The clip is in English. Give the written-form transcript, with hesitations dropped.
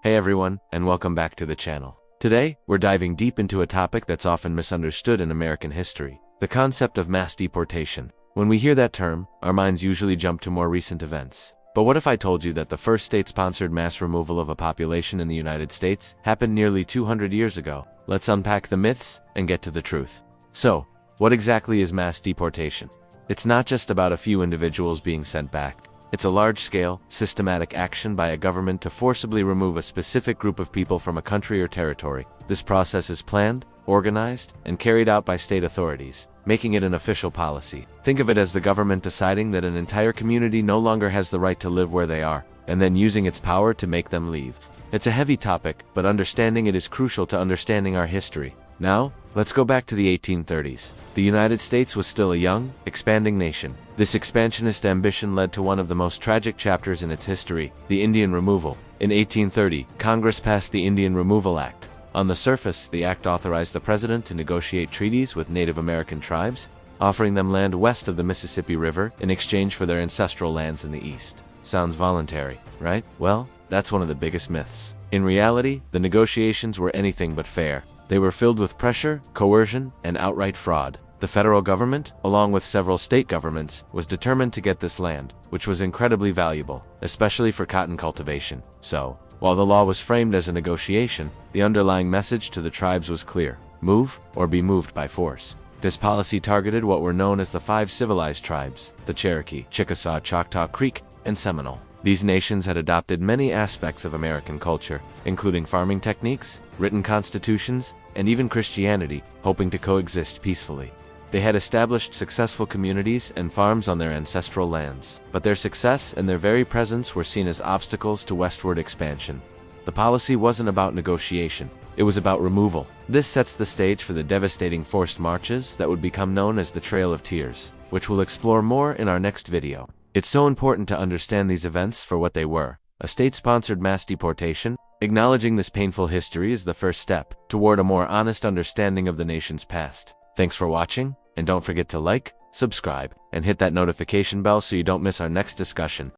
Hey everyone, and welcome back to the channel. Today, we're diving deep into a topic that's often misunderstood in American history, the concept of mass deportation. When we hear that term, our minds usually jump to more recent events. But what if I told you that the first state-sponsored mass removal of a population in the United States happened nearly 200 years ago? Let's unpack the myths and get to the truth. So, what exactly is mass deportation? It's not just about a few individuals being sent back. It's a large-scale, systematic action by a government to forcibly remove a specific group of people from a country or territory. This process is planned, organized, and carried out by state authorities, making it an official policy. Think of it as the government deciding that an entire community no longer has the right to live where they are, and then using its power to make them leave. It's a heavy topic, but understanding it is crucial to understanding our history. Now, let's go back to the 1830s. The United States was still a young, expanding nation. This expansionist ambition led to one of the most tragic chapters in its history, the Indian removal. In 1830, Congress passed the Indian Removal Act. On the surface, the act authorized the president to negotiate treaties with Native American tribes, offering them land west of the Mississippi River in exchange for their ancestral lands in the east. Sounds voluntary, right? Well, that's one of the biggest myths. In reality, the negotiations were anything but fair. They were filled with pressure, coercion, and outright fraud. The federal government, along with several state governments, was determined to get this land, which was incredibly valuable, especially for cotton cultivation. So, while the law was framed as a negotiation, the underlying message to the tribes was clear: move or be moved by force. This policy targeted what were known as the 5 civilized tribes: the Cherokee, Chickasaw, Choctaw, Creek, and Seminole. These nations had adopted many aspects of American culture, including farming techniques, written constitutions, and even Christianity, hoping to coexist peacefully. They had established successful communities and farms on their ancestral lands, but their success and their very presence were seen as obstacles to westward expansion. The policy wasn't about negotiation, it was about removal. This sets the stage for the devastating forced marches that would become known as the Trail of Tears, which we'll explore more in our next video. It's so important to understand these events for what they were: a state-sponsored mass deportation. Acknowledging this painful history is the first step toward a more honest understanding of the nation's past. Thanks for watching, and don't forget to like, subscribe, and hit that notification bell so you don't miss our next discussion.